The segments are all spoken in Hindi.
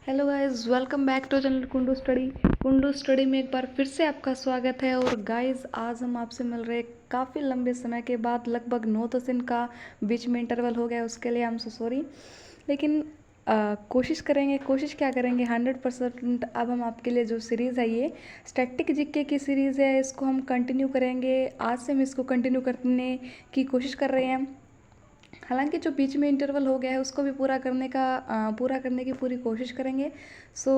Hello guys, welcome back to channel Kundu study में एक बार फिर से आपका स्वागत है। और गाइस, आज हम आपसे मिल रहे काफ़ी लंबे समय के बाद, लगभग 9-10 दिन का बीच में इंटरवल हो गया, उसके लिए हम सो सॉरी। लेकिन कोशिश क्या करेंगे 100%। अब हम आपके लिए जो सीरीज़ है, ये स्टैटिक जीके की सीरीज़ है, इसको हम कंटिन्यू करेंगे। आज से हम इसको कंटिन्यू करने की कोशिश कर रहे हैं। हालांकि जो बीच में इंटरवल हो गया है उसको भी पूरा करने की पूरी कोशिश करेंगे। सो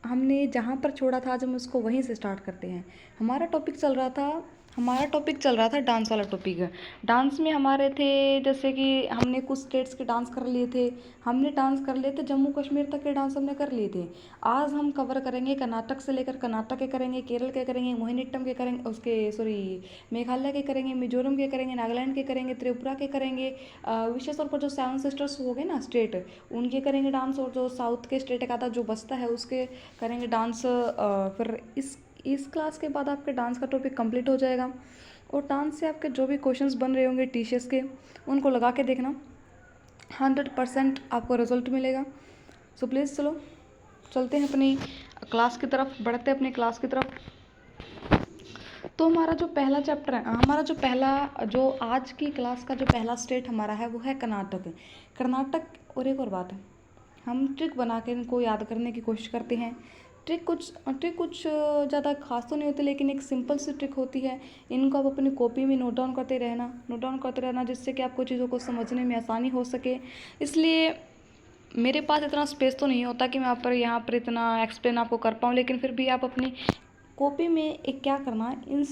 हमने जहाँ पर छोड़ा था आज हम उसको वहीं से स्टार्ट करते हैं। हमारा टॉपिक चल रहा था डांस वाला टॉपिक। डांस में हमारे थे, जैसे कि हमने कुछ स्टेट्स के डांस कर लिए थे। हमने डांस कर लिए थे, जम्मू कश्मीर तक के डांस हमने कर लिए थे। आज हम कवर करेंगे कर्नाटक से लेकर, कर्नाटक के करेंगे, केरल के करेंगे, मोहिनीअट्टम के करेंगे, मेघालय के करेंगे, मिजोरम के करेंगे, नागालैंड के करेंगे, त्रिपुरा के करेंगे। विशेष तौर पर जो 7 सिस्टर्स हो गए ना स्टेट, उनके करेंगे डांस। और जो साउथ के स्टेट एक आधा जो बचता है उसके करेंगे डांस। फिर इस क्लास के बाद आपके डांस का टॉपिक कंप्लीट हो जाएगा। और डांस से आपके जो भी क्वेश्चंस बन रहे होंगे टीचर्स के, उनको लगा के देखना, 100% आपको रिजल्ट मिलेगा। सो प्लीज़ चलो चलते हैं अपनी क्लास की तरफ, बढ़ते हैं अपनी क्लास की तरफ। तो हमारा जो पहला चैप्टर है, जो आज की क्लास का जो पहला स्टेट हमारा है वो है कर्नाटक। और एक और बात है, हम ट्रिक बना के इनको याद करने की कोशिश करते हैं। ट्रिक कुछ ज़्यादा खास तो नहीं होती, लेकिन एक सिंपल सी ट्रिक होती है। इनको आप अपनी कॉपी में नोट डाउन करते रहना, जिससे कि आपको चीज़ों को समझने में आसानी हो सके। इसलिए मेरे पास इतना स्पेस तो नहीं होता कि मैं यहाँ पर इतना एक्सप्लेन आपको कर पाऊँ, लेकिन फिर भी आप अपनी कॉपी में एक क्या करना है, इन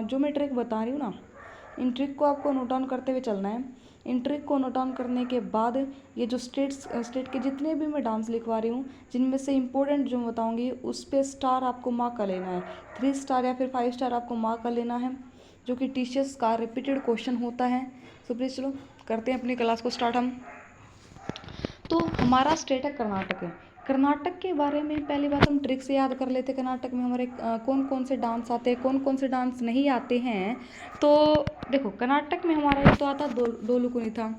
जो मैं ट्रिक बता रही हूँ ना, इन ट्रिक को आपको नोट डाउन करते हुए चलना है। इन ट्रिक को नोट डाउन करने के बाद ये जो स्टेट के जितने भी मैं डांस लिखवा रही हूँ, जिनमें से इम्पोर्टेंट जो बताऊँगी, उस पर स्टार आपको मार्क कर लेना है। 3 स्टार या फिर 5 स्टार आपको मार्क कर लेना है, जो कि टीचर्स का रिपीटेड क्वेश्चन होता है। सो प्लीज़ चलो करते हैं अपनी क्लास को स्टार्ट हम। तो हमारा स्टेट है कर्नाटक। कर्नाटक के बारे में पहली बात हम ट्रिक से याद कर लेते। कर्नाटक में हमारे कौन कौन से डांस आते हैं, कौन कौन से डांस नहीं आते हैं। तो देखो, कर्नाटक में हमारा एक तो आता डोलू कुनीथा।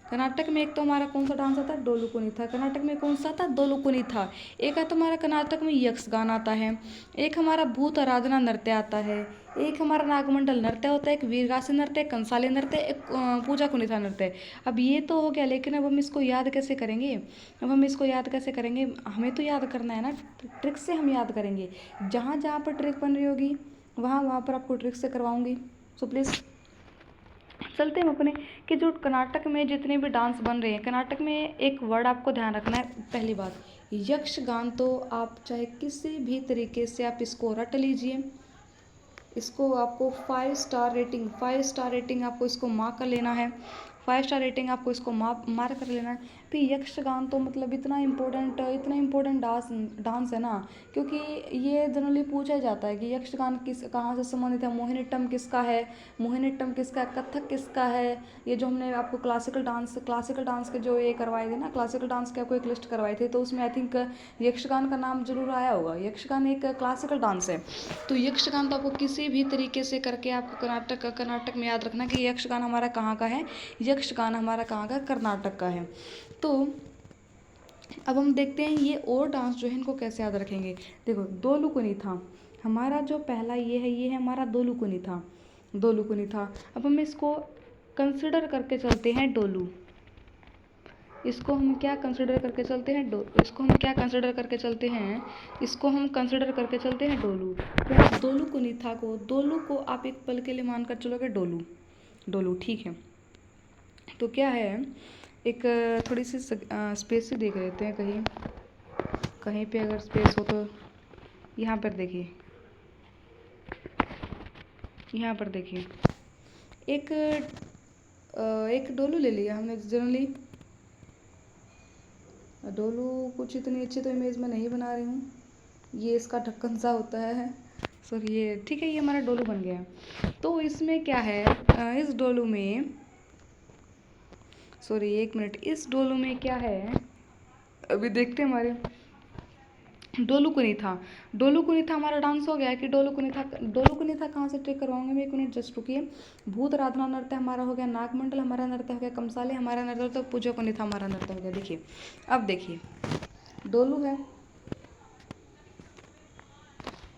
कर्नाटक में एक तो हमारा कौन सा डांस आता है, डोलू कुनीथा। कर्नाटक में कौन सा आता है, डोलू कुनीथा। एक आता हमारा कर्नाटक में यक्षगान आता है। एक हमारा भूत आराधना नृत्य आता है। एक हमारा नागमंडल नृत्य होता है। एक वीरगासी नृत्य, एक कंसाली नृत्य, एक पूजा कुनीथा नृत्य। अब ये तो हो गया, लेकिन अब हम इसको याद कैसे करेंगे? हमें तो याद करना है ना, ट्रिक से हम याद करेंगे। जहाँ जहाँ पर ट्रिक बन रही होगी वहाँ पर आपको ट्रिक से करवाऊंगी। सो प्लीज़ चलते हैं अपने कि जो कर्नाटक में जितने भी डांस बन रहे हैं, कर्नाटक में एक वर्ड आपको ध्यान रखना है। पहली बात, यक्षगान तो आप चाहे किसी भी तरीके से आप इसको रट लीजिए। इसको आपको 5 स्टार रेटिंग आपको इसको मार्क कर लेना है। 5 स्टार रेटिंग आपको इसको मार्क कर लेना है। फिर यक्षगान तो मतलब इतना इम्पोर्टेंट डांस है ना, क्योंकि ये जनरली पूछा जाता है कि यक्षगान कहाँ से संबंधित है, मोहिनीअट्टम किसका है, कथक किसका है। ये जो हमने आपको क्लासिकल डांस के जो ये करवाए थे ना, क्लासिकल डांस के आपको एक लिस्ट करवाई थी, तो उसमें आई थिंक यक्षगान का नाम जरूर आया होगा। यक्षगान एक क्लासिकल डांस है। तो यक्षगान तो आपको किसी भी तरीके से करके आपको कर्नाटक में याद रखना कि यक्षगान हमारा कहाँ का है। यक्षगान हमारा कहाँ का, कर्नाटक का है। तो अब हम देखते हैं ये और डांस जो है इनको कैसे याद रखेंगे। देखो, डोलू कुनीथा हमारा जो पहला ये है हमारा डोलू कुनीथा। अब हम इसको कंसिडर करके चलते हैं डोलू। इसको हम क्या कंसिडर करके चलते हैं, डोलू। तो डोलू को आप एक पल के लिए मानकर चलोगे डोलू, ठीक है। तो क्या है, एक थोड़ी सी स्पेस से देख लेते हैं, कहीं पे अगर स्पेस हो तो। यहाँ पर देखिए एक डोलू ले लिया हमने। जनरली डोलू कुछ इतनी अच्छी तो इमेज में नहीं बना रही हूँ, ये इसका ढक्कन सा होता है। सॉरी, ये ठीक है, ये हमारा डोलू बन गया है। तो इसमें क्या है, इस डोलू में क्या है, अभी देखते हैं। हमारे डोलू कुनीथा हमारा डांस हो गया कि डोलू कुनीथा कहाँ से ट्रिक करवाऊंगे मैं, 1 मिनट जस्ट रुकिए। भूत आराधना नृत्य हमारा हो गया, नागमंडल हमारा नृत्य हो गया, कंसाले हमारा नृत्य, तो पूजा कुनीथा हमारा नृत्य हो गया। अब देखिए डोलू है,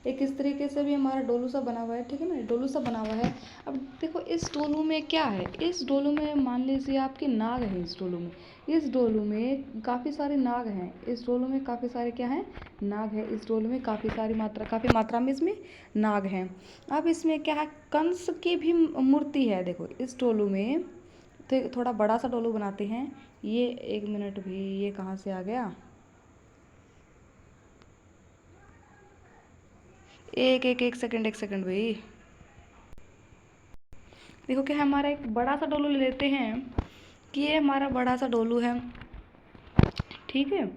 एक इस तरीके से भी हमारा डोलू सा बना हुआ है, ठीक है ना, डोलू सा बना हुआ है। अब देखो इस डोलू में क्या है, इस डोलू में मान लीजिए आपके नाग है, इस डोलू में, इस डोलू में काफ़ी सारे नाग हैं, इस डोलू में काफ़ी सारे क्या हैं, नाग है, इस डोलू में काफ़ी मात्रा में इसमें नाग हैं। अब इसमें क्या है, कंस की भी मूर्ति है। देखो इस डोलू में तो थोड़ा बड़ा सा डोलू बनाते हैं। ये 1 मिनट भी, ये कहाँ से आ गया, एक सेकंड भाई। देखो क्या है, हमारा एक बड़ा सा डोलू ले लेते हैं कि ये हमारा बड़ा सा डोलू है, ठीक है,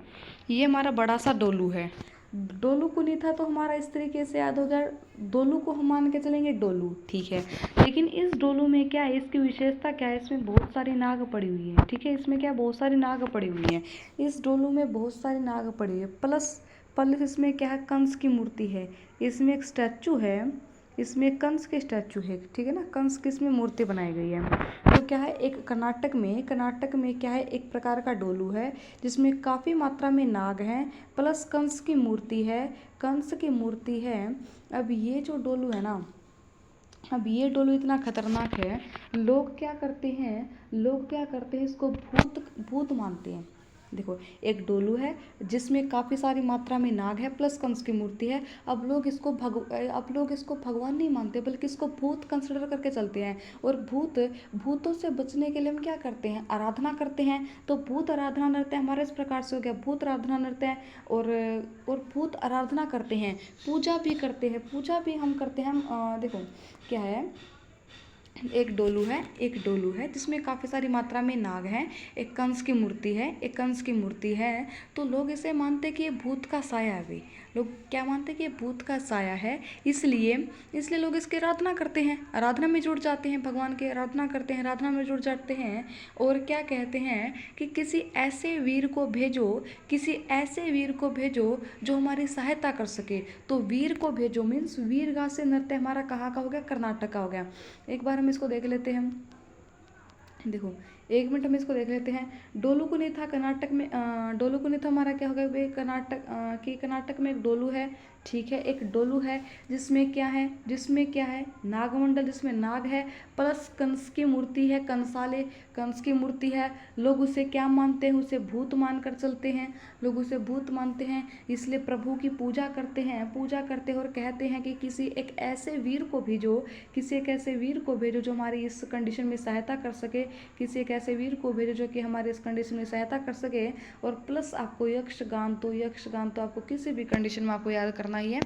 ये हमारा बड़ा सा डोलू है। डोलू को नहीं था तो हमारा इस तरीके से याद हो गया, डोलू को हम मान के चलेंगे डोलू, ठीक है। लेकिन इस डोलू में क्या है, इसकी विशेषता क्या है, इसमें बहुत सारी नाग पड़ी हुई है, ठीक है, इसमें क्या बहुत सारी नाग पड़ी हुई है, इस डोलू में बहुत सारी नाग पड़ी हुई है, प्लस प्लस इसमें क्या है, कंस की मूर्ति है, इसमें एक स्टैचू है, इसमें कंस के स्टैचू है, ठीक है ना, कंस की इसमें मूर्ति बनाई गई है। तो क्या है, एक कर्नाटक में क्या है, एक प्रकार का डोलू है जिसमें काफ़ी मात्रा में नाग हैं, प्लस कंस की मूर्ति है, कंस की मूर्ति है। अब ये जो डोलू है ना, अब ये डोलू इतना खतरनाक है, लोग क्या करते हैं, इसको भूत भूत मानते हैं। देखो एक डोलू है जिसमें काफ़ी सारी मात्रा में नाग है, प्लस कंस की मूर्ति है। अब लोग इसको भगवान नहीं मानते, बल्कि इसको भूत कंसिडर करके चलते हैं। और भूतों से बचने के लिए हम क्या करते हैं, आराधना करते हैं। तो भूत आराधना नृत्य हमारे इस प्रकार से हो गया, भूत आराधना नृत्य, और भूत आराधना करते हैं, पूजा भी करते हैं, पूजा भी हम करते हैं। देखो क्या है, एक डोलू है जिसमें काफ़ी सारी मात्रा में नाग हैं, एक कंस की मूर्ति है। तो लोग इसे मानते कि ये भूत का साया है भाई, लोग क्या मानते हैं कि ये भूत का साया है, इसलिए लोग इसकी आराधना करते हैं, आराधना में जुड़ जाते हैं, भगवान की आराधना करते हैं, आराधना में जुड़ जाते हैं। और क्या कहते हैं कि किसी ऐसे वीर को भेजो जो हमारी सहायता कर सके। तो वीर को भेजो मीन्स वीरगासे से नृत्य हमारा कहाँ का हो गया, कर्नाटक का हो गया। एक बार हम इसको देख लेते हैं, देखो 1 मिनट हम इसको देख लेते हैं। डोलू कुनीता कर्नाटक में, डोलू कुनीता हमारा क्या हो गया भाई, कर्नाटक में एक डोलू है, ठीक है, एक डोलू है जिसमें क्या है नागमंडल, जिसमें नाग है, प्लस कंस की मूर्ति है, कंस की मूर्ति है। लोग उसे क्या मानते हैं, उसे भूत मानकर चलते हैं, लोग उसे भूत मानते हैं, इसलिए प्रभु की पूजा करते हैं और कहते हैं कि किसी एक ऐसे वीर को भेजो जो हमारी इस कंडीशन में सहायता कर सके, किसी एक ऐसे वीर को भेजो जो कि हमारे इस कंडीशन में सहायता कर सके। और प्लस आपको यक्षगान तो आपको किसी भी कंडीशन में आपको याद करना ही है,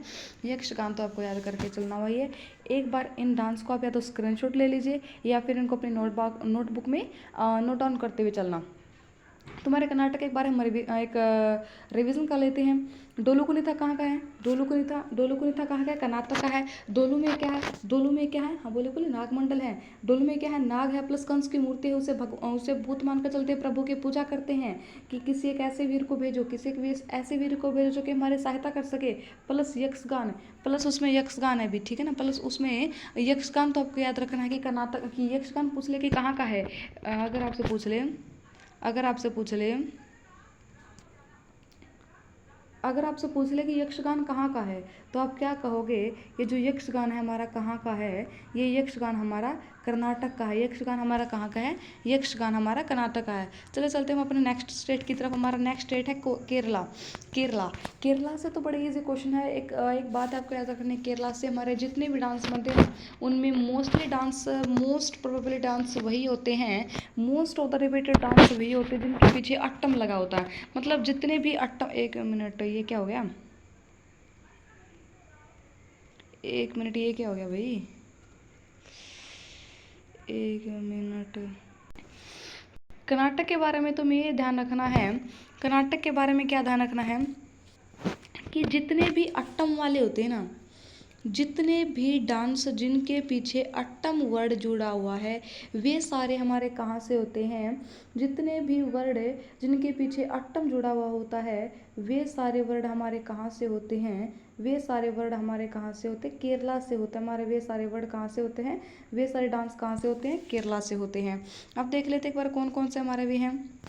यक्षगान तो आपको याद करके चलना हुआ है। एक बार इन डांस को आप या तो स्क्रीनशॉट ले लीजिए या फिर इनको अपनी नोटबुक में नोट डाउन करते हुए चलना। तुम्हारे कर्नाटक एक बार हम एक रिवीजन कर लेते हैं। डोलू कुनीता कहाँ का है, डोलू कुनीता कहाँ का है, कर्नाटक का है। डोलू में क्या है, हाँ बोले नागमंडल है। डोलू में क्या है, नाग है, प्लस कंस की मूर्ति है, उसे भूत मानकर चलते हैं, प्रभु की पूजा करते हैं कि किसी एक ऐसे वीर को भेजो जो कि हमारी सहायता कर सके। प्लस उसमें यक्षगान है भी, ठीक है ना, प्लस उसमें यक्षगान तो आपको याद रखना है कि कर्नाटक की, यक्षगान पूछ ले कि कहाँ का है। अगर आपसे पूछ ले कि यक्षगान कहाँ का है, तो आप क्या कहोगे, ये जो यक्षगान है हमारा कहाँ का है, ये यक्षगान हमारा कर्नाटक का है। यक्षगान हमारा कहाँ का है, यक्षगान हमारा कर्नाटक का है। चलो चलते हैं हम अपने नेक्स्ट स्टेट की तरफ। हमारा नेक्स्ट स्टेट है केरला से तो बड़े इजी क्वेश्चन है। एक बात आपको याद रखनी है, केरला से हमारे जितने भी डांस बनते हैं उनमें मोस्ट प्रोबेबली डांस वही होते हैं, most of the repeated dance वही होते हैं जिनके पीछे अट्टम लगा होता है। मतलब जितने भी अट्टम, 1 मिनट ये क्या हो गया, 1 मिनट ये क्या हो गया भाई, 1 मिनट। कर्नाटक के बारे में तो ये ध्यान रखना है, कर्नाटक के बारे में क्या ध्यान रखना है कि जितने भी अट्टम वाले होते हैं ना, जितने भी डांस जिनके पीछे अट्टम वर्ड जुड़ा हुआ है वे सारे हमारे कहाँ से होते हैं, जितने भी वर्ड जिनके पीछे अट्टम जुड़ा हुआ होता है वे सारे वर्ड हमारे कहाँ से होते हैं, केरला से होते हैं हमारे। वे सारे वर्ड कहाँ से होते हैं, वे सारे डांस कहाँ से होते हैं, केरला से होते हैं। अब देख लेते एक बार कौन कौन से हमारे भी हैं।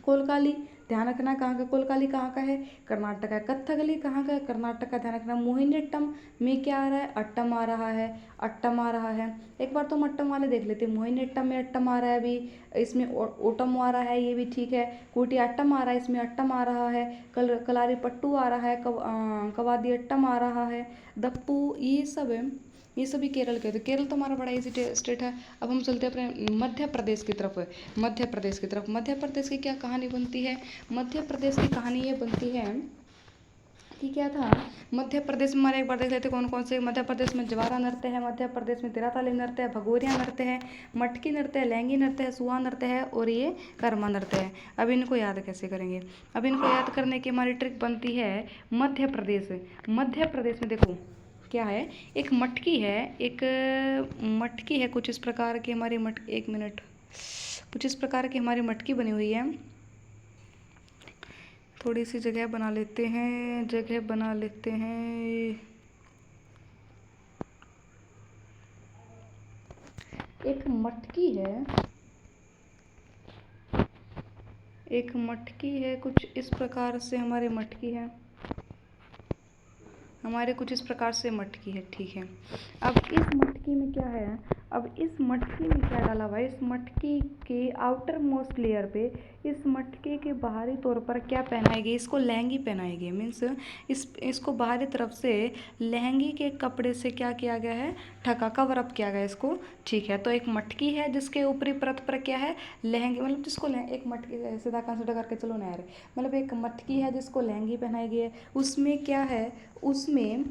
कोलकाली ध्यान रखना कहाँ का, कोलकाली कहाँ का है, कर्नाटक है। कथकली कहाँ का है, कर्नाटक का। ध्यान रखना मोहिनीअट्टम में क्या आ रहा है, अट्टम आ रहा है, अट्टम आ रहा है। एक बार तो हम अट्टम वाले देख लेते हैं। मोहिनीअट्टम में अट्टम आ रहा है, अभी इसमें ओटम आ रहा है, ये भी ठीक है। कुटियाट्टम आ रहा है, इसमें अट्टम आ रहा है। कलारी पट्टू आ रहा है, कवादी अट्टम आ रहा है, दप्पू, ये सब है। ये सभी केरल के। तो केरल तो हमारा बड़ा इजी स्टेट है। अब हम चलते हैं अपने मध्य प्रदेश की तरफ। मध्य प्रदेश की तरफ, मध्य प्रदेश की क्या कहानी बनती है। मध्य प्रदेश की कहानी ये बनती है कि क्या था, मध्य प्रदेश में हमारे एक बार देख लेते कौन कौन से। मध्य प्रदेश में जवारा नृत्य है, मध्य प्रदेश में तिराताली नृत्य है, भगोरिया नृत्य है, मटकी नृत्य है, लहंगी नृत्य है, सुआ नृत्य है और ये कर्मा नृत्य है। अब इनको याद कैसे करेंगे। अब इनको याद करने की हमारी ट्रिक बनती है मध्य प्रदेश। मध्य प्रदेश में देखो क्या है, एक मटकी है, एक मटकी है कुछ इस प्रकार की हमारी एक मिनट, कुछ इस प्रकार की हमारी मटकी बनी हुई है। थोड़ी सी जगह बना लेते हैं, जगह बना लेते हैं। एक मटकी है, एक मटकी है कुछ इस प्रकार से हमारी मटकी है, हमारे कुछ इस प्रकार से मटकी है, ठीक है। अब इस मटकी में क्या है, अब इस मटकी में क्या डाला हुआ है, इस मटकी के आउटर मोस्ट लेयर पे, इस मटके के बाहरी तौर पर क्या पहनाई गई, इसको लहंगी पहनाई गई। मीन्स इसको बाहरी तरफ से लहंगी के कपड़े से क्या किया गया है, ढका, कवर अप किया गया इसको, ठीक है। तो एक मटकी है जिसके ऊपरी परत पर क्या है, लहंगी, मतलब जिसको एक मटकी सीधा कंसिडर करके चलो ना यार, मतलब एक मटकी है जिसको लहंगी पहनाई गई है। उसमें क्या है, उसमें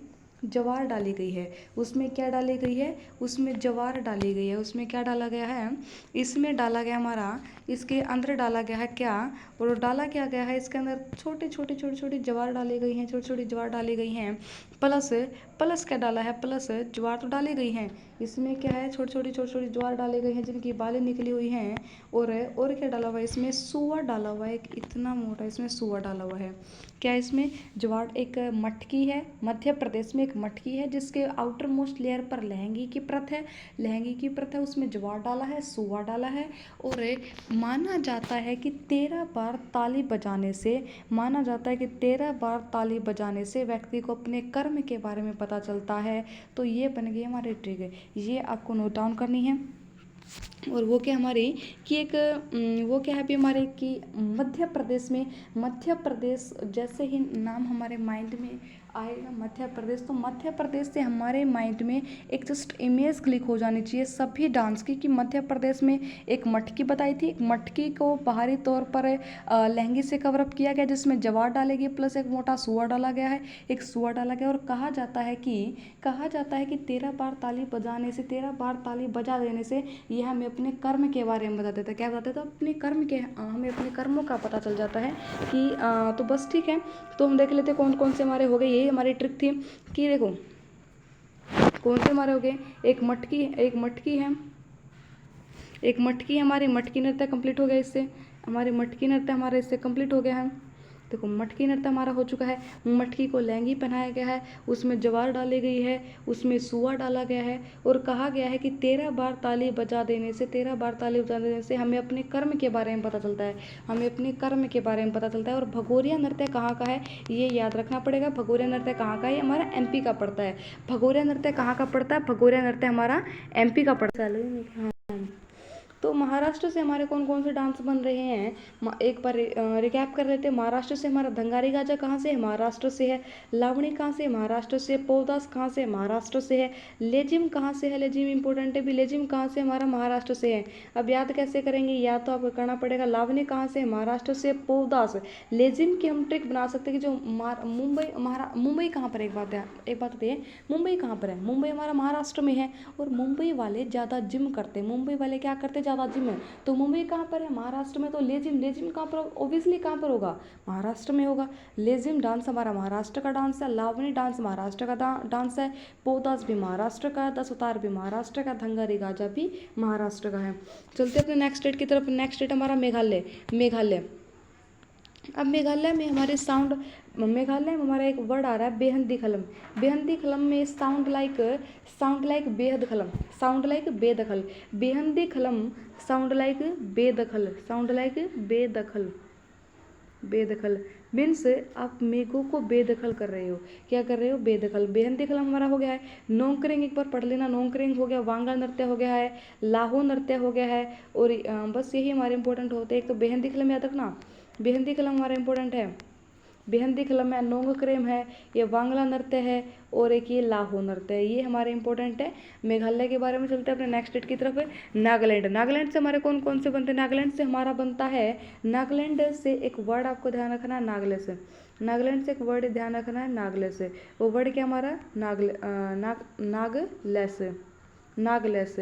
जवार डाली गई है। उसमें क्या डाली गई है, उसमें जवार डाली गई है। उसमें क्या डाला गया है, इसमें डाला गया हमारा, इसके अंदर डाला गया है क्या, और डाला क्या गया है, इसके अंदर छोटी छोटी छोटी छोटी जवार डाली गई हैं, छोटी छोटी जवार डाली गई हैं। प्लस प्लस क्या डाला है, प्लस ज्वार तो डाली गई हैं, इसमें क्या है, छोटी छोटी ज्वार डाली गई हैं जिनकी बालें निकली हुई हैं। और क्या डाला हुआ है, इसमें सुआ डाला हुआ है, एक इतना मोटा इसमें सुआ डाला हुआ है। क्या इसमें ज्वार, एक मटकी है, मध्य प्रदेश में एक मटकी है जिसके आउटर मोस्ट लेयर पर लहंगी की परत है, लहंगी की परत है, उसमें ज्वार डाला है, सुआ डाला है। और माना जाता है कि 13 बार ताली बजाने से, माना जाता है कि 13 बार ताली बजाने से व्यक्ति को अपने कर्म के बारे में पता चलता है। तो ये बन गई हमारी ट्रिक, ये आपको नोट डाउन करनी है। और वो क्या हमारी कि एक वो क्या है अभी हमारे कि मध्य प्रदेश में, मध्य प्रदेश जैसे ही नाम हमारे माइंड में आएगा मध्य प्रदेश, तो मध्य प्रदेश से हमारे माइंड में एक जस्ट इमेज क्लिक हो जानी चाहिए सभी डांस की, कि मध्य प्रदेश में एक मटकी बताई थी, एक मटकी को बाहरी तौर पर लहंगी से कवर अप किया गया जिसमें जवार डालेगी, प्लस एक मोटा सुआ डाला गया है, एक सुआ डाला गया। और कहा जाता है कि 13 बार ताली बजाने से, 13 बार ताली बजा देने से यह हमें अपने कर्म के बारे में बता देता है। क्या बताते हैं, तो अपने कर्म के, हमें अपने कर्मों का पता चल जाता है कि तो बस ठीक है। तो हम देख लेते हैं कौन कौन से हमारे हो गए। यही हमारी ट्रिक थी कि देखो कौन से हमारे हो गए, एक मटकी है, एक मटकी हमारी मटकी नृत्य कंप्लीट हो गया, इससे हमारी मटकी नृत्य हमारे इससे कंप्लीट हो गया है। देखो मटकी नृत्य हमारा हो चुका है, मटकी को लहंगी पहनाया गया है, उसमें जवार डाली गई है, उसमें सुआ डाला गया है। और कहा गया है कि 13 बार ताली बजा देने से, 13 बार ताली बजा देने से हमें अपने कर्म के बारे में पता चलता है, हमें अपने कर्म के बारे में पता चलता है। और भगोरिया नृत्य कहाँ का है, ये याद रखना पड़ेगा। भगोरिया नृत्य कहाँ का है, ये हमारा MP का पड़ता है। भगोरिया नृत्य कहाँ का पड़ता है, भगोरिया नृत्य हमारा MP का पड़ता है। तो महाराष्ट्र से हमारे कौन कौन से डांस बन रहे हैं, एक बार रिकैप कर लेते हैं। महाराष्ट्र से हमारा धंगारी गाजा कहाँ से है, महाराष्ट्र से है। लावणी कहाँ से, महाराष्ट्र से। पौदास कहाँ से, महाराष्ट्र से है। लेजिम कहाँ से है, लेजिम इंपॉर्टेंट है भी, लेजिम कहाँ से, हमारा महाराष्ट्र से है। अब याद कैसे करेंगे, याद तो आपको करना पड़ेगा। लावणी कहाँ से, महाराष्ट्र से। पौदास, लेजिम की हम ट्रिक बना सकते हैं कि जो मुंबई कहाँ पर, एक बात बताइए, मुंबई कहाँ पर है, मुंबई हमारा महाराष्ट्र में है। और मुंबई वाले ज़्यादा जिम करते हैं, मुंबई वाले क्या करते हैं, ज़्यादा जिम है। तो मुंबई कहाँ पर है, महाराष्ट्र में। तो लेजिम कहाँ पर, ओबियसली कहाँ पर होगा, महाराष्ट्र में होगा। लेजिम डांस हमारा महाराष्ट्र का डांस है, लावणी डांस महाराष्ट्र का डांस है, पोदास भी महाराष्ट्र का है, दसवतार भी महाराष्ट्र का, धंगारी गाजा भी महाराष्ट्र का है। चलते अपने नेक्स्ट स्टेट की तरफ। नेक्स्ट स्टेट हमारा मेघालय। अब मेघालय में हमारे मेघालय में हमारा एक वर्ड आ रहा है बेहंदी खलम। बेहंदी खलम में साउंड लाइक बेहद खलम, साउंड लाइक बेदखल। बेहंदी खलम साउंड लाइक बेदखल, साउंड लाइक बेदखल, बेदखल मीन्स आप मेघों को बेदखल कर रहे हो। क्या कर रहे हो? बेदखल। बेहंदी कलम हमारा हो गया है। नोंकरेंग एक बार पढ़ लेना, नोंकरेंग हो गया, वांगा नृत्य हो गया है, लाहो नृत्य हो गया है, और बस यही हमारे इंपॉर्टेंट होते हैं। एक तो बेहंदी कलम याद रखना, बेहंदी कलम हमारा इंपॉर्टेंट है। बेहंदी कलम है, नोंगक्रेम है, ये वांगला नृत्य है, और एक ये लाहो नृत्य है। ये हमारे इंपॉर्टेंट है। मेघालय के बारे में चलते हैं अपने नेक्स्ट स्टेट की तरफ। नागालैंड। नागालैंड से हमारे कौन कौन से बनते हैं? नागालैंड से हमारा बनता है, नागालैंड से एक वर्ड आपको ध्यान रखना है, नागलेस। नागालैंड से एक वर्ड ध्यान रखना है, नागलेस। वो वर्ड क्या हमारा? नागलेस। नागलेस।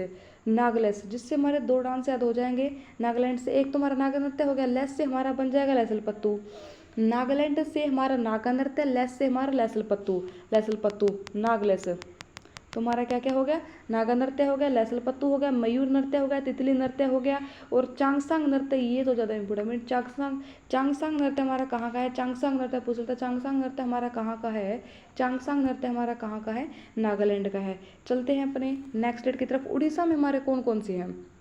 नागलेस, जिससे हमारे दो डांस याद हो जाएंगे नागालैंड से। एक तो हमारा नागा नृत्य हो गया, लेस से हमारा बन जाएगा लैसल पत्तू। नागालैंड से हमारा नागा नृत्य, लेस से हमारा लैसल पत्तू। लैसल पत्तू, नागलेस। तो हमारा क्या क्या हो गया? नागा नृत्य हो गया, लैसल पत्तू हो गया, मयूर नृत्य हो गया, तितली नृत्य हो गया, और चांगसांग नृत्य। ये तो ज़्यादा इंपोर्टेंट। चांगसांग नृत्य हमारा कहाँ का है? चांगसांग नृत्य पूछ लेता है। चांगसांग नृत्य हमारा कहाँ का है? चांगसांग नृत्य हमारा कहाँ का है? नागालैंड का है। चलते हैं अपने नेक्स्ट स्टेट की तरफ। उड़ीसा में हमारे कौन कौन से हैं?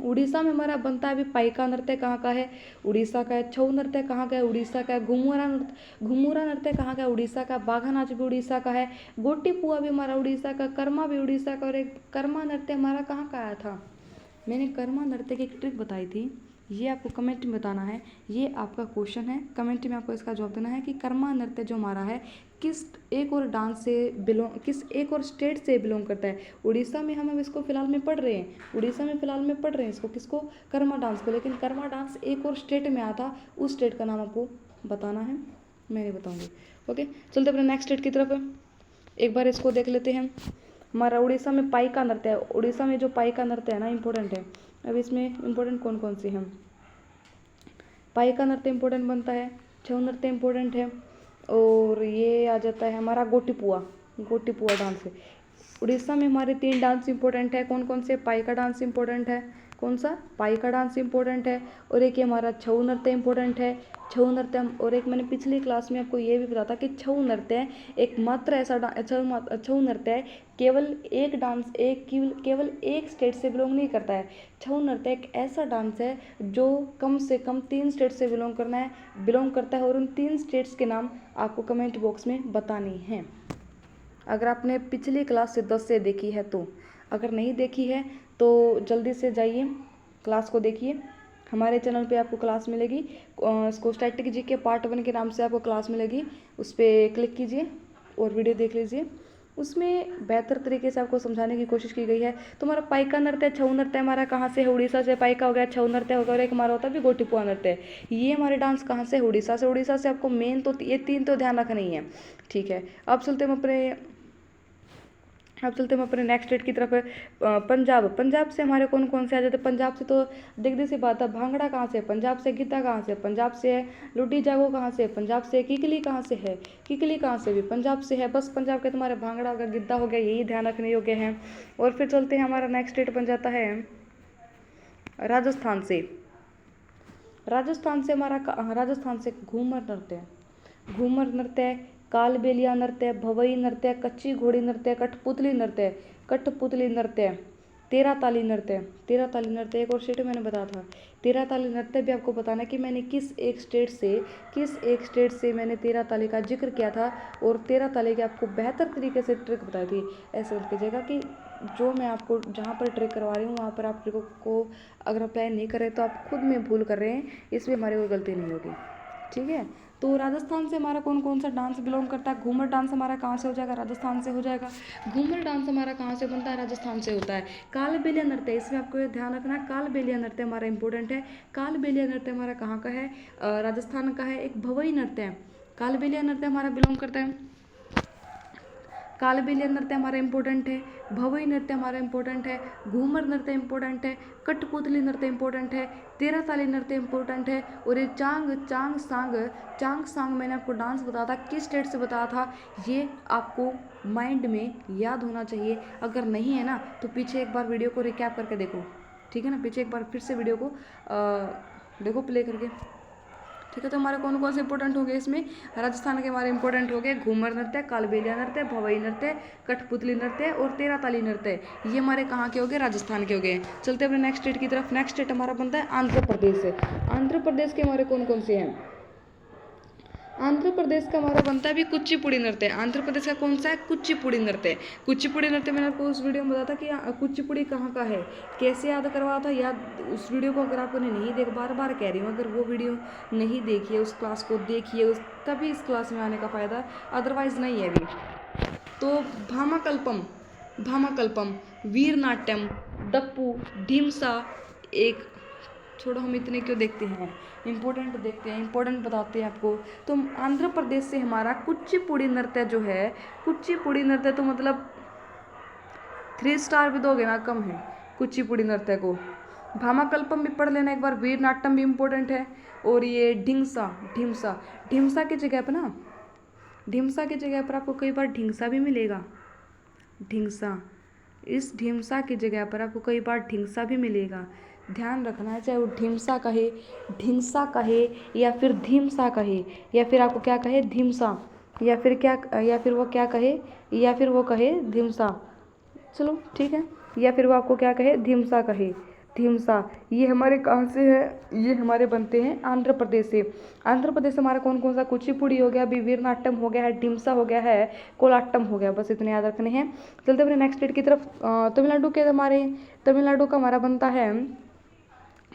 उड़ीसा में हमारा बनता है अभी पाइका नृत्य कहाँ का है? उड़ीसा का है। छऊ नृत्य कहाँ का है? उड़ीसा का है। घुमुरा नृत्य कहाँ का है? उड़ीसा का। बाघा नाच भी उड़ीसा का है। गोटी पुआ भी हमारा उड़ीसा का। कर्मा भी उड़ीसा का। और एक कर्मा नृत्य हमारा कहाँ का आया था? मैंने कर्मा नृत्य की एक ट्रिक बताई थी, ये आपको कमेंट में बताना है। ये आपका क्वेश्चन है, कमेंट में आपको इसका जवाब देना है कि कर्मा नृत्य जो हमारा है किस एक और डांस से किस एक और स्टेट से बिलोंग करता है? उड़ीसा में हम इसको फिलहाल में पढ़ रहे हैं, उड़ीसा में फिलहाल में पढ़ रहे हैं इसको, किसको? कर्मा डांस को। लेकिन कर्मा डांस एक और स्टेट में आता, उस स्टेट का नाम आपको बताना है, मैं नहीं बताऊँगी। ओके, चलते अपने नेक्स्ट स्टेट की तरफ। एक बार इसको देख लेते हैं। हमारा उड़ीसा में पाइका नृत्य है। उड़ीसा में जो पाइका नृत्य है ना, इंपॉर्टेंट है। अब इसमें इंपॉर्टेंट कौन कौन से हैं? पाइका नृत्य इंपॉर्टेंट बनता है, छऊ नृत्य इंपॉर्टेंट है, और ये आ जाता है हमारा गोटीपुआ। गोटीपुआ डांस है। उड़ीसा में हमारे 3 डांस इंपॉर्टेंट है। कौन कौन से? पाइका डांस इंपॉर्टेंट है। कौन सा? पाइका डांस इंपॉर्टेंट है, और एक ये हमारा छऊ नृत्य इंपॉर्टेंट है। छऊ नृत्य, और एक मैंने पिछली क्लास में आपको ये भी बताया था कि छऊ नृत्य एक मात्र ऐसा छऊ नृत्य है, केवल एक डांस केवल एक स्टेट से बिलोंग नहीं करता है। छऊ नृत्य एक ऐसा डांस है जो कम से कम 3 स्टेट से बिलोंग करता है, और उन 3 स्टेट्स के नाम आपको कमेंट बॉक्स में बतानी है। अगर आपने पिछली क्लास से 10 से देखी है तो, अगर नहीं देखी है तो जल्दी से जाइए क्लास को देखिए। हमारे चैनल पे आपको क्लास मिलेगी, स्कोस्टैटिक जीके पार्ट 1 के नाम से आपको क्लास मिलेगी। उस पर क्लिक कीजिए और वीडियो देख लीजिए। उसमें बेहतर तरीके से आपको समझाने की कोशिश की गई है। तो हमारा पाइका नृत्य, छऊ नृत्य हमारा कहाँ से है? उड़ीसा से। पाइका हो गया, छऊ नृत्य हो गया, और एक हमारा होता है भी गोटीपुआ नृत्य। ये हमारे डांस कहाँ से? उड़ीसा से। उड़ीसा से आपको मेन तो ये 3 तो ध्यान रखना ही है, ठीक है। अब चलते हम अपने नेक्स्ट स्टेट की तरफ। पंजाब। पंजाब से हमारे कौन कौन से आ जाते हैं? पंजाब से तो दिखदी सी बात है, भांगड़ा कहाँ से? पंजाब से। गिद्धा कहाँ से? पंजाब से है। लुड्डी जागो कहाँ से? पंजाब से। किकली कहाँ से है? किकली कहाँ से? भी पंजाब से है। बस पंजाब के तुम्हारे भांगड़ा हो गया, गिद्धा हो गया, यही ध्यान रखने योग्य है। और फिर चलते हैं, हमारा नेक्स्ट स्टेट बन जाता है राजस्थान से। राजस्थान से राजस्थान से घूमर नृत्य। घूमर नृत्य, कालबेलिया नृत्य, भवई नृत्य, कच्ची घोड़ी नृत्य, कठपुतली नृत्य, तेरह ताली नृत्य। तेरह ताली नृत्य एक और स्टेट मैंने बताया था। तेरह ताली नृत्य भी आपको बताना है कि मैंने किस एक स्टेट से मैंने तेरह ताली का जिक्र किया था, और तेरह ताली की आपको बेहतर तरीके से ट्रिक बताई थी। ऐसे कीजिएगा कि जो मैं आपको जहाँ पर ट्रिक करवा रही हूँ वहाँ पर आप ट्रिक को अगर अप्लाई नहीं करें तो आप खुद में भूल कर रहे हैं, इसमें हमारी कोई गलती नहीं होगी, ठीक है। तो राजस्थान से हमारा कौन कौन सा डांस बिलोंग करता है? घूमर डांस हमारा कहाँ से हो जाएगा? राजस्थान से हो जाएगा। घूमर डांस हमारा कहाँ से बनता है? राजस्थान से होता है। कालबेलिया नृत्य, इसमें आपको ये ध्यान रखना है, कालबेलिया नृत्य हमारा इंपॉर्टेंट है। कालबेलिया नृत्य हमारा कहाँ का है? राजस्थान का है। एक भवई नृत्य है, कालबेलिया नृत्य हमारा बिलोंग करता है। कालबेलिया नृत्य हमारा इंपॉर्टेंट है, भवई नृत्य हमारा इंपॉर्टेंट है, घूमर नृत्य इंपॉर्टेंट है, कठपुतली नृत्य इंपॉर्टेंट है, तेरह ताली नृत्य इंपॉर्टेंट है, और ये चांग सांग मैंने आपको डांस बताया था, किस स्टेट से बताया था, ये आपको माइंड में याद होना चाहिए। अगर नहीं है ना तो पीछे एक बार वीडियो को रिकैप करके देखो, ठीक है ना, पीछे एक बार फिर से वीडियो को देखो प्ले करके, ठीक है। तो हमारे कौन कौन से इंपॉर्टेंट हो गए इसमें? राजस्थान के हमारे इंपॉर्टेंट हो गए घूमर नृत्य, कालबेलिया नृत्य, भवई नृत्य, कठपुतली नृत्य और तेरह ताली नृत्य। ये हमारे कहाँ के हो गए? राजस्थान के हो गए। चलते अपने नेक्स्ट स्टेट की तरफ। नेक्स्ट स्टेट हमारा बनता है आंध्र प्रदेश से। आंध्र प्रदेश के हमारे कौन कौन से हैं? आंध्र प्रदेश का हमारा बनता है अभी कुचिपुड़ी नृत्य। आंध्र प्रदेश का कौन सा है? कुचिपुड़ी नृत्य। कुचिपुड़ी नृत्य मैंने आपको उस वीडियो में बताया था कि कुचिपुड़ी कहाँ का है, कैसे याद करवाया था। याद उस वीडियो को अगर आपने नहीं देख, बार बार कह रही हूँ, अगर वो वीडियो नहीं देखिए, उस क्लास को देखिए, उस तभी इस क्लास में आने का फ़ायदा, अदरवाइज़ नहीं है अभी। तो भामाकल्पम, भामाकल्पम, वीरनाट्यम, डप्पू, ढीमसा, एक, छोड़ो हम इतने क्यों देखते हैं, इम्पोर्टेंट देखते हैं, इम्पोर्टेंट बताते हैं आपको। तो आंध्र प्रदेश से हमारा कुचिपुड़ी नृत्य जो है, कुचिपुड़ी नृत्य तो मतलब 3 स्टार भी दोगे ना कम है कुचिपुड़ी नृत्य को। भामाकल्पम भी पढ़ लेना एक बार, वीरनाट्यम भी इम्पोर्टेंट है। और ये ढीमसा, ढीमसा, ढीमसा की जगह पर ना, ढीमसा की जगह पर आपको कई बार ढींगसा भी मिलेगा। ढींगसा, इस ढीमसा की जगह पर आपको कई बार ढींगसा भी मिलेगा, ध्यान रखना है। चाहे वो ढीमसा कहे, ढींगसा कहे, या फिर धीमसा कहे, या फिर आपको क्या कहे, धीमसा, या फिर क्या, या फिर वो क्या कहे, या फिर वो कहे धीमसा, चलो ठीक है, या फिर वो आपको क्या कहे, धीमसा कहे, धीमसा। ये हमारे कहाँ से है? ये हमारे बनते हैं आंध्र प्रदेश से। आंध्र प्रदेश से हमारा कौन कौन सा? कुचिपुड़ी हो गया, अभी वीरनाट्यम हो गया है, ढीमसा हो गया है, कोलाट्टम हो गया, बस इतने याद रखने हैं। चलते अपने नेक्स्ट स्टेट की तरफ। तमिलनाडु के हमारे, तमिलनाडु का हमारा बनता है,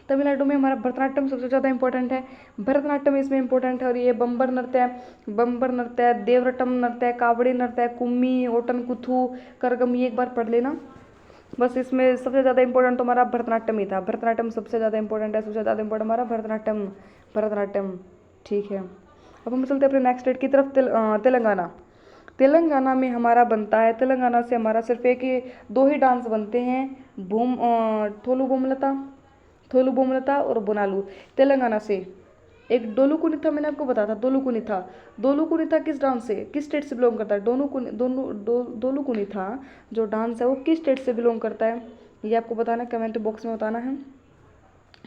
तमिलनाडु में हमारा भरतनाट्यम सबसे ज़्यादा इंपॉर्टेंट है। भरतनाट्यम इसमें इंपॉर्टेंट है। और ये बम्बर नृत्य है, बम्बर नृत्य है, देवरटम नृत्य है, कावड़ी नृत्य है, कुम्मी, ओटन कुथू, करगम, ये एक बार पढ़ लेना। बस इसमें सबसे ज़्यादा इंपॉर्टेंट तो हमारा भरतनाट्यम ही था। भरतनाट्यम सबसे ज़्यादा इंपॉर्टेंट है, सबसे ज़्यादा इंपॉर्टेंट हमारा भरतनाट्यम, भरतनाट्यम, ठीक है। अब हम चलते हैं अपने नेक्स्ट स्टेट की तरफ, तेलंगाना। तेलंगाना में हमारा बनता है, तेलंगाना से हमारा सिर्फ एक ही, 2 ही डांस बनते हैं, थोलू बोमलता, थोलू बोमलता और बोनालू, तेलंगाना से। एक डोलू कुनिथा मैंने आपको बताया था, डोलू कुनिथा। डोलू कुनिथा किस डांस से, किस स्टेट से बिलोंग करता है? डोलू कुनिथा जो डांस है वो किस स्टेट से बिलोंग करता है, ये आपको बताना, कमेंट बॉक्स में बताना है।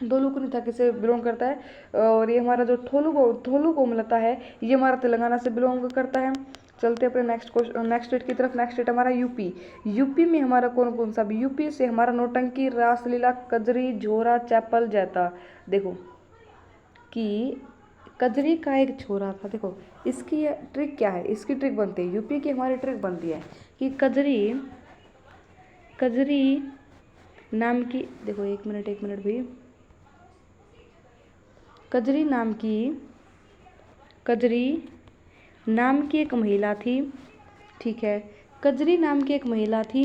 डोलू कुनिथा किसे बिलोंग करता है? और ये हमारा जो थोलू कोमलता है, ये हमारा तेलंगाना से बिलोंग करता है। चलते अपने नेक्स्ट क्वेश्चन, नेक्स्ट स्टेट की तरफ। नेक्स्ट स्टेट हमारा यूपी। यूपी में हमारा कौन कौन सा? यूपी से हमारा नौटंकी, रासलीला, कजरी, झोरा, चैपल, जैता। देखो कि कजरी का एक छोरा था, देखो इसकी ट्रिक क्या है, इसकी ट्रिक बनती है, यूपी की हमारी ट्रिक बनती है कि कजरी, कजरी नाम की, देखो एक मिनट भाई, कजरी नाम की, कजरी नाम की एक महिला थी, ठीक है। कजरी नाम की एक महिला थी,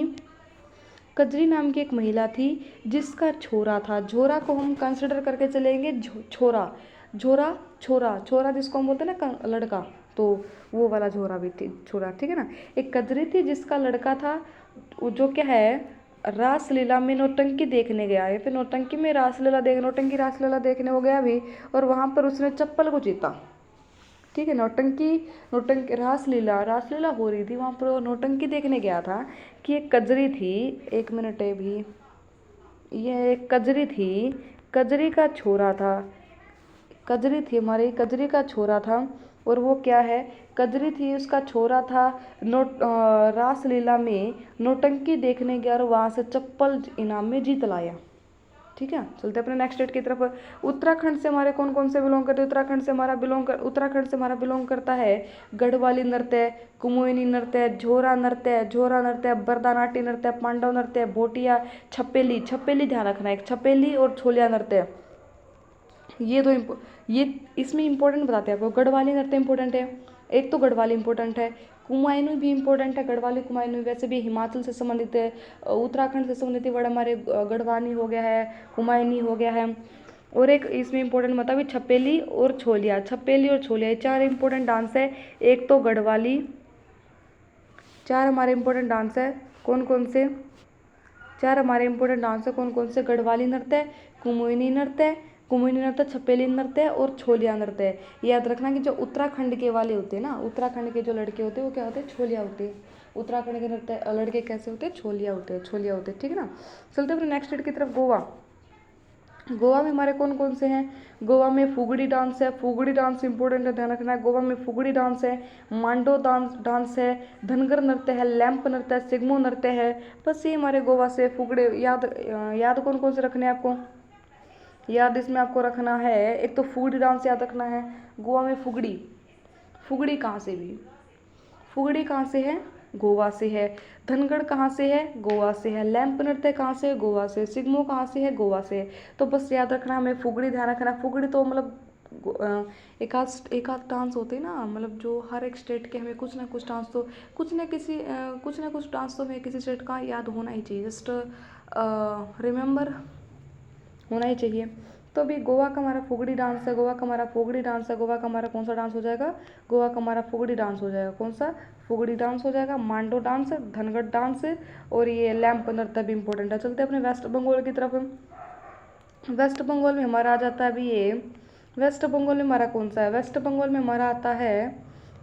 कजरी नाम की एक महिला थी जिसका छोरा था। झोरा को हम कंसिडर करके चलेंगे, छोरा, झोरा, छोरा, छोरा जिसको हम बोलते हैं ना लड़का, तो वो वाला झोरा भी थी, छोरा, ठीक है ना। एक कजरी थी जिसका लड़का था, जो क्या है, रासलीला में नौटंकी देखने गया है, फिर नौटंकी में रासलीला देख, नौटंकी रासलीला देखने हो गया भी, और वहाँ पर उसने चप्पल को जीता, ठीक है। नौटंकी, नौटंकी रासलीला, रासलीला हो रही थी वहाँ पर, वो नौटंकी देखने गया था कि एक कजरी थी, एक मिनट है भी, यह एक कजरी थी, कजरी का छोरा था, कजरी थी हमारी, कजरी का छोरा था, और वो क्या है, कजरी थी, उसका छोरा था, रासलीला में नौटंकी देखने गया और वहाँ से चप्पल इनाम में जीत लाया, ठीक है। चलते अपने नेक्स्ट स्टेट की तरफ। उत्तराखंड से हमारे कौन कौन से बिलोंग करते हैं? उत्तराखंड से हमारा बिलोंग करता है गढ़वाली नृत्य, कुमोइनी नृत्य, झोरा नृत्य, झोरा नृत्य, बरदानाटी नृत्य, पांडव नृत्य, भोटिया, छपेली, छपेली ध्यान रखना, एक छपेली और छोलिया नृत्य, ये दो ये इसमें इंपॉर्टेंट बताते हैं आपको। गढ़वाली नृत्य इंपॉर्टेंट है, एक तो गढ़वाली इंपॉर्टेंट है, कुमायूनी भी इंपॉर्टेंट है। गढ़वाली कुमायूनी वैसे भी हिमाचल से संबंधित है, उत्तराखंड से संबंधित वर्ड हमारे गढ़वानी हो गया है, कुमायूनी हो गया है। और एक इसमें इंपॉर्टेंट मतलब भी छपेली और छोलिया, छपेली और छोलिया, ये 4 इंपॉर्टेंट डांस है। एक तो गढ़वाली, 4 हमारे इंपॉर्टेंट डांस है, कौन कौन से? 4 हमारे इंपॉर्टेंट डांस है, कौन कौन से? गढ़वाली नृत्य, कुमायूनी नृत्य, कुमायूनी नृत्य, छपेली नृत्य और छोलिया नृत्य। याद रखना कि जो उत्तराखंड के वाले होते हैं ना, उत्तराखंड के जो लड़के होते हैं वो क्या होते हैं? छोलिया होते हैं। उत्तराखंड के नृत्य लड़के कैसे होते हैं? छोलिया होते हैं, छोलिया होते हैं, ठीक है ना। चलते अपने नेक्स्ट स्टेट की तरफ, गोवा। गोवा में हमारे कौन कौन से हैं? गोवा में फुगड़ी डांस है, फुगड़ी डांस इंपॉर्टेंट है, ध्यान रखना है। गोवा में फुगड़ी डांस है, मांडो डांस है, धनगर नृत्य है, लैंप नृत्य है, सिग्मो नृत्य है। बस ये हमारे गोवा से फुगड़े याद कौन कौन से रखने हैं आपको? याद इसमें आपको रखना है, एक तो फुगड़ी डांस याद रखना है, गोवा में फुगड़ी, फुगड़ी कहाँ से भी, फुगड़ी कहाँ से है, गोवा से है। धनगढ़ कहाँ से है, गोवा से है। लैंप नृत्य कहाँ से है, गोवा से। सिग्मो कहाँ से है, गोवा से। तो बस याद रखना, हमें फुगड़ी ध्यान रखना। फुगड़ी तो मतलब एक आध डांस होते हैं ना, मतलब जो हर एक स्टेट के हमें कुछ ना कुछ डांस तो कुछ ना कुछ डांस तो हमें किसी स्टेट का याद होना ही चाहिए, जस्ट रिमेम्बर होना ही चाहिए। तो अभी गोवा का हमारा फुगड़ी डांस है, गोवा का हमारा फुगड़ी डांस है। गोवा का हमारा कौन सा डांस हो जाएगा, गोवा का हमारा फुगड़ी डांस हो जाएगा। कौन सा, फुगड़ी डांस हो जाएगा। मांडो डांस, धनगढ़ डांस और ये लैंप नृत्य भी इंपॉर्टेंट है। चलते हैं अपने वेस्ट बंगाल की तरफ। वेस्ट बंगाल में हमारा आ जाता है अभी ये, वेस्ट बंगाल में हमारा कौन सा है, वेस्ट बंगाल में हमारा आता है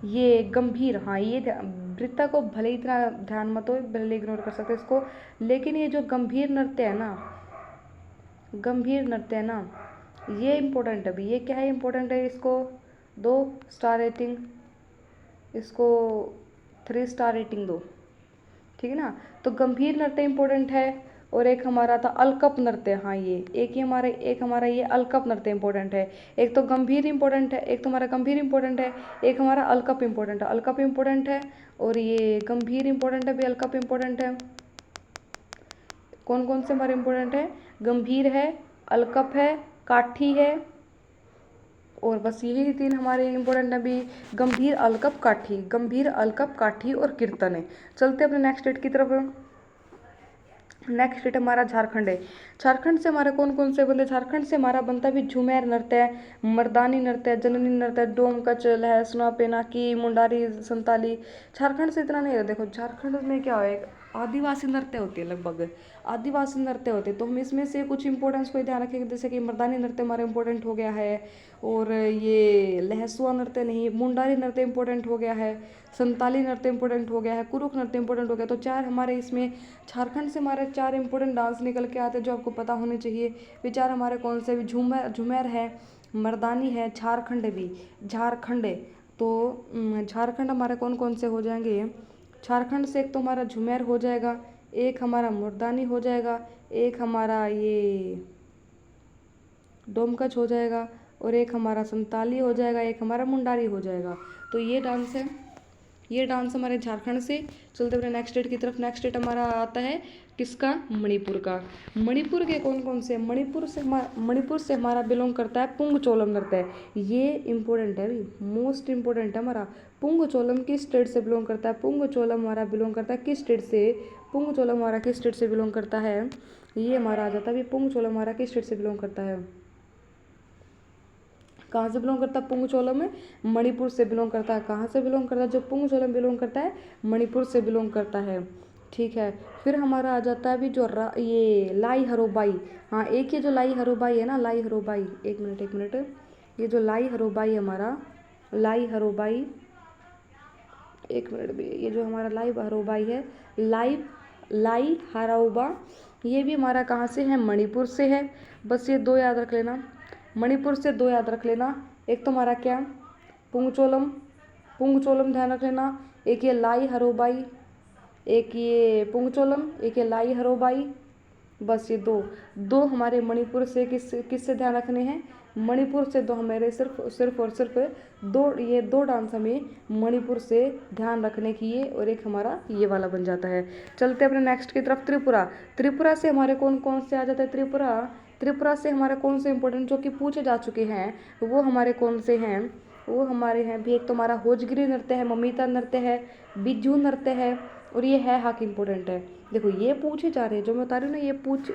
ये गंभीर। हाँ, ये वृत्ता को भले ही इतना ध्यान मत हो, भले इग्नोर कर सकते इसको, लेकिन ये जो गंभीर नृत्य है ना, गंभीर नृत्य है ना, ये इम्पोर्टेंट है। अभी ये क्या है, इम्पोर्टेंट है, इसको 2 स्टार रेटिंग, इसको 3 स्टार रेटिंग दो, ठीक है ना। तो गंभीर नृत्य इम्पोर्टेंट है। और एक हमारा था अलकप नृत्य। हाँ, ये एक हमारा ये अलकप नृत्य इम्पोर्टेंट है। एक तो गंभीर इम्पोर्टेंट है, एक तो हमारा गंभीर इम्पोर्टेंट है, एक हमारा अलकप इम्पोर्टेंट है। अलकप इम्पोर्टेंट है और ये गंभीर इम्पोर्टेंट है, भी अलकप इम्पोर्टेंट है। कौन कौन से हमारे इम्पोर्टेंट है, गंभीर है, अलकप है, काठी है, और बस यही 3 हमारे इम्पोर्टेंट है अभी, गंभीर, अलकप, काठी। गंभीर, अलकप, काठी और कीर्तन है। चलते अपने नेक्स्ट स्टेट की तरफ। नेक्स्ट स्टेट हमारा झारखंड है। झारखंड से हमारे कौन कौन से बनते, झारखंड से हमारा बनता भी झूमेर नृत्य है, मर्दानी नृत्य है, जननी नृत्य है, डोम कच, लहसुना, पेनाकी, मुंडारी, संताली। झारखंड से इतना नहीं है। देखो झारखंड में क्या है, आदिवासी नृत्य होती है, लगभग आदिवासी नृत्य होते हैं। तो हम इसमें से कुछ इंपॉर्टेंस को ध्यान रखेंगे, जैसे कि मर्दानी नृत्य हमारा इंपॉर्टेंट हो गया है, और ये लहसुआ नृत्य नहीं, मुंडारी नृत्य इंपॉर्टेंट हो गया है, संताली नृत्य इंपॉर्टेंट हो गया है, कुरुक नृत्य इंपॉर्टेंट हो गया। तो 4 हमारे इसमें झारखंड से हमारे 4 इंपॉर्टेंट डांस निकल के आते हैं जो आपको पता होने चाहिए। विचार हमारे कौन से भी, झूमर है, मर्दानी है, झारखंड भी, झारखंड है। तो झारखंड हमारे कौन कौन से हो जाएंगे, झारखंड से एक तो हमारा झूमर हो जाएगा, एक हमारा मुर्दानी हो जाएगा, एक हमारा ये डोमकच हो जाएगा, और एक हमारा संताली हो जाएगा, एक हमारा मुंडारी हो जाएगा। तो ये डांस है, ये डांस हमारे झारखंड से। चलते अपने नेक्स्ट स्टेट की तरफ। नेक्स्ट स्टेट हमारा आता है किसका, मणिपुर का। मणिपुर के कौन कौन से, मणिपुर से हमारा बिलोंग करता है पुंग चोलम नृत्य। ये इंपॉर्टेंट है अभी, मोस्ट इंपॉर्टेंट है हमारा। पुंग चोलम किस स्टेट से बिलोंग करता है, पुंग चोलम हमारा बिलोंग करता है किस स्टेट से, पुंग चोलम हमारा किस स्टेट से बिलोंग करता है, ये हमारा आ जाता है अभी, पुंग चोलम हमारा किस स्टेट से बिलोंग करता है, कहाँ से बिलोंग करता है, पुंग चोलम में मणिपुर से बिलोंग करता है। कहाँ से बिलोंग करता है, जो पुंग चोलम बिलोंग करता है मणिपुर से बिलोंग करता है, ठीक है। फिर हमारा आ जाता है अभी जो ये लाई हरोबाई। हाँ, एक ये जो लाई हरोबाई है ना, लाई हरोबाई, एक मिनट, ये जो लाई हरोबाई हमारा, लाई हरोबाई, एक मिनट भी, ये जो हमारा लाई हरोबाई है, लाई हरोबा, ये भी हमारा कहाँ से है, मणिपुर से है। बस ये 2 याद रख लेना, मणिपुर से 2 याद रख लेना। एक तो हमारा क्या, पुंग चोलम ध्यान रख लेना, एक ये लाई हरोबाई, एक ये पुंग चोलम, एक ये लाई हरोबाई। बस ये दो हमारे मणिपुर से किससे ध्यान रखने हैं, मणिपुर से 2 हमारे सिर्फ और सिर्फ 2 डांस हमें मणिपुर से ध्यान रखने की है, और एक हमारा ये वाला बन जाता है। चलते अपने नेक्स्ट की तरफ, त्रिपुरा से हमारे कौन कौन से आ जाते हैं, त्रिपुरा से हमारे कौन से इंपॉर्टेंट जो कि पूछे जा चुके हैं, वो हमारे कौन से हैं, वो हमारे हैं भी, एक तो हमारा होजगिरी नृत्य है, ममिता नृत्य है, बिजू नृत्य है, और ये है हाक इम्पोर्टेंट है। देखो ये पूछे जा रहे हैं, जो मैं बता रही हूँ ना,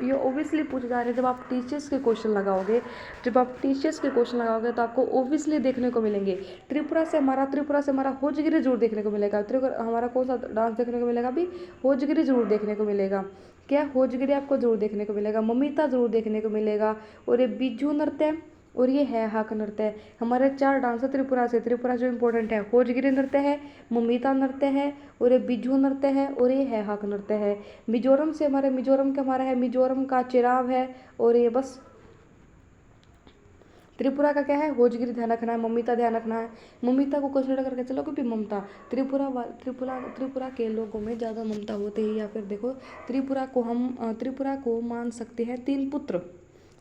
ये ओबियसली पूछे जा रहे हैं। जब आप टीचर्स के क्वेश्चन लगाओगे, तो आपको ओबियसली देखने को मिलेंगे। त्रिपुरा से हमारा होजगिरी जरूर देखने को मिलेगा। हमारा कौन सा डांस देखने को मिलेगा अभी, होजगिरी जरूर देखने को मिलेगा। क्या, होजगिरी आपको जरूर देखने को मिलेगा, ममिता जरूर देखने को मिलेगा, और ये बिजू नृत्य और ये है हाक नृत्य है। हमारे 4 डांस है त्रिपुरा से। त्रिपुरा जो इम्पोर्टेंट है, होजगिरी नृत्य है, ममिता नृत्य है, और ये बिजू नृत्य है, और ये है हाक नृत्य है। मिजोरम से हमारा है मिजोरम का चिराव है, और ये बस त्रिपुरा का क्या है, होजगिरी ध्यान रखना है, ममिता ध्यान रखना है। ममिता को कंसिडर करके चलो कि ममता, त्रिपुरा के लोगों में ज़्यादा ममता होते हैं। या फिर देखो, त्रिपुरा को मान सकते हैं 3 पुत्र,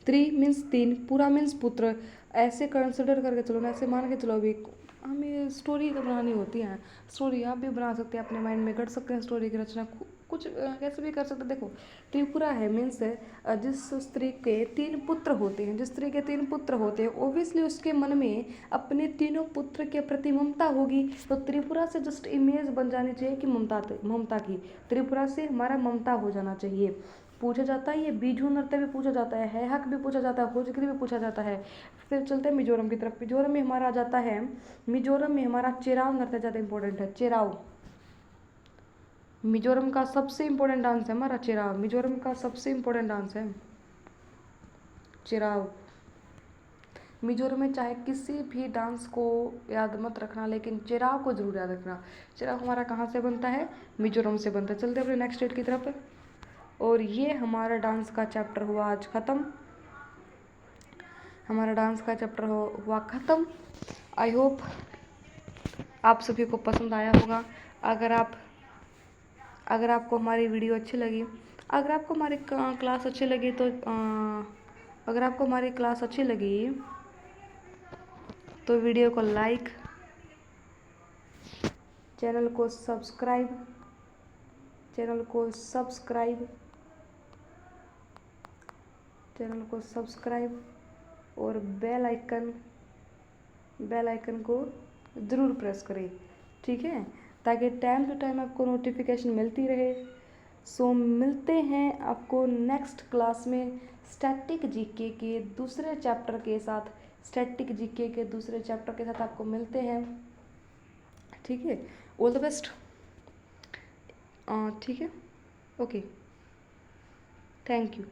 त्रि मीन्स 3, पुरा मीन्स पुत्र, ऐसे कंसिडर करके चलो ना, ऐसे मान के चलो अभी हमें स्टोरी तो बनानी होती है। स्टोरी आप भी बना सकते हैं, अपने माइंड में कर सकते हैं स्टोरी की रचना, कुछ कैसे भी कर सकते हैं। देखो त्रिपुरा है मीन्स जिस स्त्री के 3 पुत्र होते हैं, जिस स्त्री के 3 पुत्र होते हैं, ओबियसली उसके मन में अपने तीनों पुत्र के प्रति ममता होगी। तो त्रिपुरा से जस्ट इमेज बन जानी चाहिए कि ममता की, त्रिपुरा से हमारा ममता हो जाना चाहिए। पूछा जाता है ये बीजू नृत्य भी पूछा जाता है हक भी पूछा जाता है, होजगिरी भी पूछा जाता है। फिर चलते हैं मिजोरम की तरफ। मिजोरम में हमारा आ जाता है, मिजोरम में हमारा चेराव नृत्य ज़्यादा इंपॉर्टेंट है। चेराव मिजोरम का सबसे इम्पोर्टेंट डांस है हमारा चेराव। मिजोरम का सबसे इम्पोर्टेंट डांस है चेराव। मिजोरम में चाहे किसी भी डांस को याद मत रखना, लेकिन चेराव को जरूर याद रखना। चेराव हमारा कहाँ से बनता है? मिजोरम से बनता है। चलते हैं अपने नेक्स्ट स्टेट की तरफ। और ये हमारा डांस का चैप्टर हुआ आज ख़त्म। हमारा डांस का चैप्टर हुआ ख़त्म। आई होप आप सभी को पसंद आया होगा। अगर आपको हमारी वीडियो अच्छी लगी, अगर आपको हमारी क्लास अच्छी लगी तो अगर आपको हमारी क्लास अच्छी लगी तो वीडियो को लाइक, चैनल को सब्सक्राइब और बेल आइकन को ज़रूर प्रेस करें, ठीक है, ताकि टाइम टू टाइम आपको नोटिफिकेशन मिलती रहे। सो मिलते हैं आपको नेक्स्ट क्लास में स्टैटिक जीके के दूसरे चैप्टर के साथ। आपको मिलते हैं, ठीक है। All the best. ठीक है, ओके, थैंक यू।